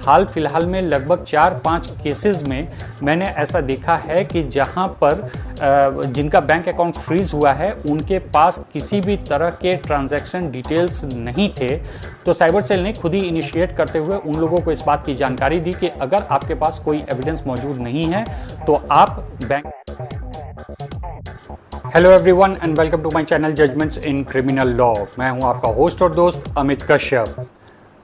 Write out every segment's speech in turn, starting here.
हाल फिलहाल में लगभग 4-5 केसेस में मैंने ऐसा देखा है कि जहां पर जिनका बैंक अकाउंट फ्रीज हुआ है उनके पास किसी भी तरह के ट्रांजैक्शन डिटेल्स नहीं थे। तो साइबर सेल ने खुद ही इनिशिएट करते हुए उन लोगों को इस बात की जानकारी दी कि अगर आपके पास कोई एविडेंस मौजूद नहीं है तो आप bank. Hello everyone and welcome to my channel judgements in criminal law. मैं हूं आपका होस्ट और दोस्त अमित कश्यप।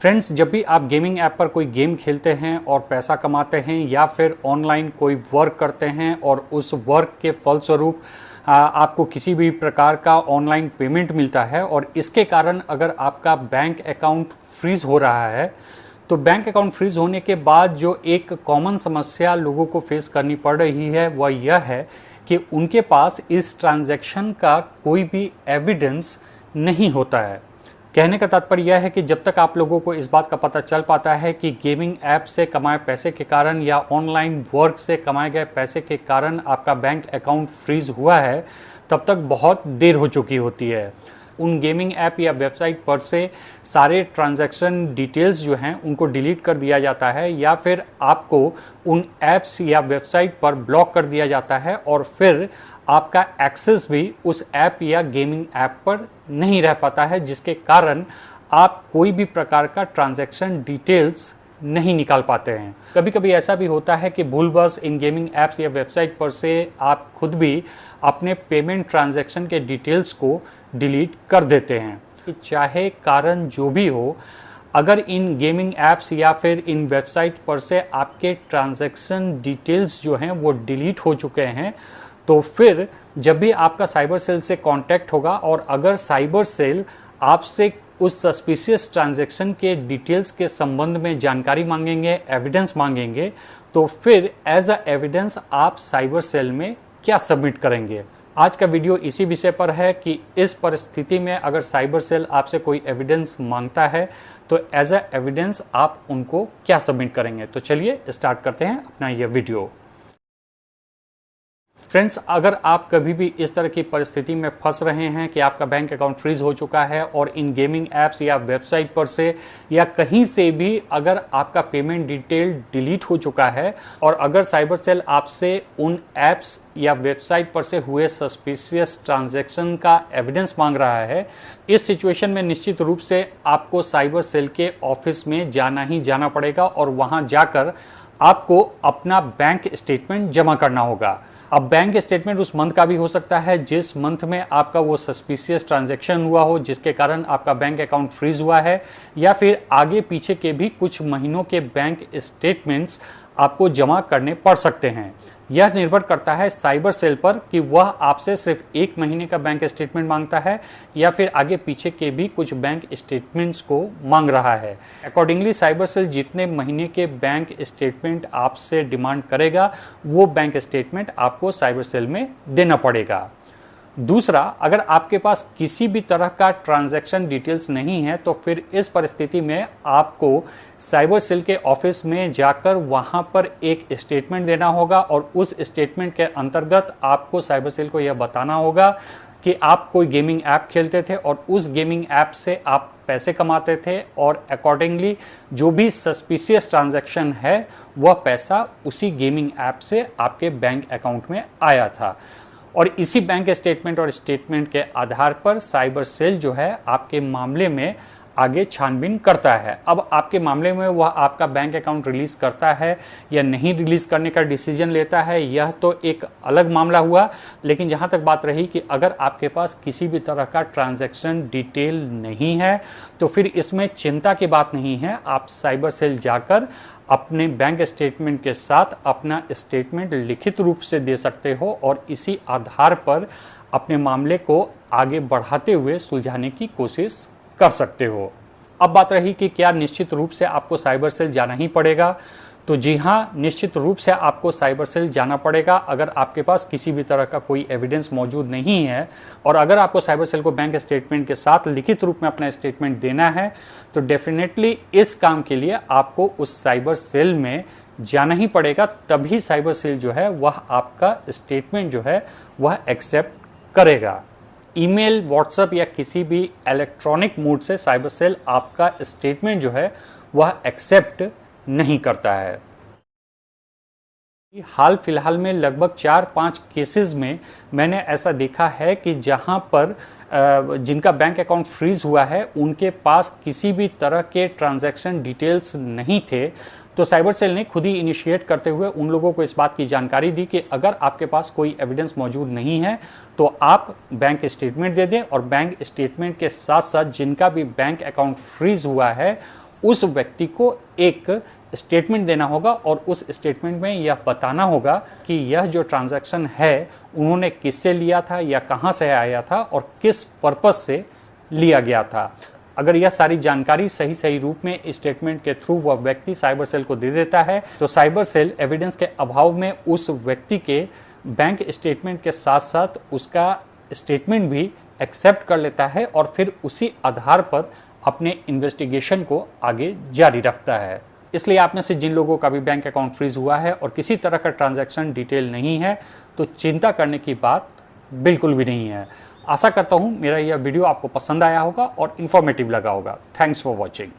फ्रेंड्स, जब भी आप गेमिंग ऐप पर कोई गेम खेलते हैं और पैसा कमाते हैं या फिर ऑनलाइन कोई वर्क करते हैं और उस वर्क के फलस्वरूप आपको किसी भी प्रकार का ऑनलाइन पेमेंट मिलता है और इसके कारण अगर आपका बैंक अकाउंट फ्रीज हो रहा है, तो बैंक अकाउंट फ्रीज होने के बाद जो एक कॉमन समस्या लोगों को फेस करनी पड़ रही है वह यह है कि उनके पास इस ट्रांजैक्शन का कोई भी एविडेंस नहीं होता है। कहने का तात्पर्य यह है कि जब तक आप लोगों को इस बात का पता चल पाता है कि गेमिंग ऐप से कमाए पैसे के कारण या ऑनलाइन वर्क से कमाए गए पैसे के कारण आपका बैंक अकाउंट फ्रीज हुआ है, तब तक बहुत देर हो चुकी होती है। उन गेमिंग ऐप या वेबसाइट पर से सारे ट्रांजैक्शन डिटेल्स जो हैं उनको डिलीट कर दिया जाता है या फिर आपको उन ऐप्स या वेबसाइट पर ब्लॉक कर दिया जाता है और फिर आपका एक्सेस भी उस ऐप या गेमिंग ऐप पर नहीं रह पाता है, जिसके कारण आप कोई भी प्रकार का ट्रांजैक्शन डिटेल्स नहीं निकाल पाते हैं। कभी कभी ऐसा भी होता है कि भूलवश इन गेमिंग ऐप्स या वेबसाइट पर से आप खुद भी अपने पेमेंट ट्रांजैक्शन के डिटेल्स को डिलीट कर देते हैं। चाहे कारण जो भी हो, अगर इन गेमिंग ऐप्स या फिर इन वेबसाइट पर से आपके ट्रांजैक्शन डिटेल्स जो हैं वो डिलीट हो चुके हैं, तो फिर जब भी आपका साइबर सेल से कांटेक्ट होगा और अगर साइबर सेल आपसे उस सस्पिशियस ट्रांजैक्शन के डिटेल्स के संबंध में जानकारी मांगेंगे, एविडेंस मांगेंगे, तो फिर एज अ एविडेंस आप साइबर सेल में क्या सबमिट करेंगे। आज का वीडियो इसी विषय पर है कि इस परिस्थिति में अगर साइबर सेल आपसे कोई एविडेंस मांगता है तो एज अ एविडेंस आप उनको क्या सबमिट करेंगे। तो चलिए स्टार्ट करते हैं अपना यह वीडियो। फ्रेंड्स, अगर आप कभी भी इस तरह की परिस्थिति में फंस रहे हैं कि आपका बैंक अकाउंट फ्रीज हो चुका है और इन गेमिंग ऐप्स या वेबसाइट पर से या कहीं से भी अगर आपका पेमेंट डिटेल डिलीट हो चुका है और अगर साइबर सेल आपसे उन ऐप्स या वेबसाइट पर से हुए सस्पिशियस ट्रांजैक्शन का एविडेंस मांग रहा है, इस सिचुएशन में निश्चित रूप से आपको साइबर सेल के ऑफिस में जाना ही जाना पड़ेगा और वहां जाकर आपको अपना बैंक स्टेटमेंट जमा करना होगा। अब बैंक स्टेटमेंट उस मंथ का भी हो सकता है जिस मंथ में आपका वो सस्पिशियस ट्रांजैक्शन हुआ हो जिसके कारण आपका बैंक अकाउंट फ्रीज हुआ है, या फिर आगे पीछे के भी कुछ महीनों के बैंक स्टेटमेंट्स आपको जमा करने पड़ सकते हैं। यह निर्भर करता है साइबर सेल पर कि वह आपसे सिर्फ 1 महीने का बैंक स्टेटमेंट मांगता है या फिर आगे पीछे के भी कुछ बैंक स्टेटमेंट्स को मांग रहा है। अकॉर्डिंगली साइबर सेल जितने महीने के बैंक स्टेटमेंट आपसे डिमांड करेगा वो बैंक स्टेटमेंट आपको साइबर सेल में देना पड़ेगा। दूसरा, अगर आपके पास किसी भी तरह का ट्रांजैक्शन डिटेल्स नहीं है तो फिर इस परिस्थिति में आपको साइबर सेल के ऑफिस में जाकर वहां पर एक स्टेटमेंट देना होगा और उस स्टेटमेंट के अंतर्गत आपको साइबर सेल को यह बताना होगा कि आप कोई गेमिंग ऐप खेलते थे और उस गेमिंग ऐप से आप पैसे कमाते थे और अकॉर्डिंगली जो भी सस्पिशियस ट्रांजैक्शन है वह पैसा उसी गेमिंग ऐप से आपके बैंक अकाउंट में आया था। और इसी बैंक स्टेटमेंट और स्टेटमेंट के आधार पर साइबर सेल जो है आपके मामले में आगे छानबीन करता है। अब आपके मामले में वह आपका बैंक अकाउंट रिलीज़ करता है या नहीं रिलीज़ करने का डिसीजन लेता है, यह तो एक अलग मामला हुआ। लेकिन जहां तक बात रही कि अगर आपके पास किसी भी तरह का ट्रांजैक्शन डिटेल नहीं है तो फिर इसमें चिंता की बात नहीं है। आप साइबर सेल जाकर अपने बैंक स्टेटमेंट के साथ अपना स्टेटमेंट लिखित रूप से दे सकते हो और इसी आधार पर अपने मामले को आगे बढ़ाते हुए सुलझाने की कोशिश कर सकते हो। अब बात रही कि क्या निश्चित रूप से आपको साइबर सेल जाना ही पड़ेगा, तो जी हाँ, निश्चित रूप से आपको साइबर सेल जाना पड़ेगा अगर आपके पास किसी भी तरह का कोई एविडेंस मौजूद नहीं है। और अगर आपको साइबर सेल को बैंक स्टेटमेंट के साथ लिखित रूप में अपना स्टेटमेंट देना है तो डेफिनेटली इस काम के लिए आपको उस साइबर सेल में जाना ही पड़ेगा, तभी साइबर सेल जो है वह आपका स्टेटमेंट जो है वह एक्सेप्ट करेगा। ईमेल, व्हाट्सएप या किसी भी इलेक्ट्रॉनिक मोड से साइबर सेल आपका स्टेटमेंट जो है वह एक्सेप्ट नहीं करता है। हाल फिलहाल में लगभग 4-5 केसेस में मैंने ऐसा देखा है कि जहां पर जिनका बैंक अकाउंट फ्रीज हुआ है उनके पास किसी भी तरह के ट्रांजैक्शन डिटेल्स नहीं थे, तो साइबर सेल ने खुद ही इनिशिएट करते हुए उन लोगों को इस बात की जानकारी दी कि अगर आपके पास कोई एविडेंस मौजूद नहीं है तो आप बैंक स्टेटमेंट दे दें, और बैंक स्टेटमेंट के साथ साथ जिनका भी बैंक अकाउंट फ्रीज हुआ है उस व्यक्ति को एक स्टेटमेंट देना होगा, और उस स्टेटमेंट में यह बताना होगा कि यह जो ट्रांजैक्शन है उन्होंने किससे लिया था या कहां से आया था और किस पर्पस से लिया गया था। अगर यह सारी जानकारी सही रूप में स्टेटमेंट के थ्रू वह व्यक्ति साइबर सेल को दे देता है तो साइबर सेल एविडेंस के अभाव में उस व्यक्ति के बैंक स्टेटमेंट के साथ साथ उसका स्टेटमेंट भी एक्सेप्ट कर लेता है और फिर उसी आधार पर अपने इन्वेस्टिगेशन को आगे जारी रखता है। इसलिए आप में से जिन लोगों का भी बैंक अकाउंट फ्रीज हुआ है और किसी तरह का ट्रांजैक्शन डिटेल नहीं है तो चिंता करने की बात बिल्कुल भी नहीं है। आशा करता हूं मेरा यह वीडियो आपको पसंद आया होगा और इन्फॉर्मेटिव लगा होगा। Thanks for watching.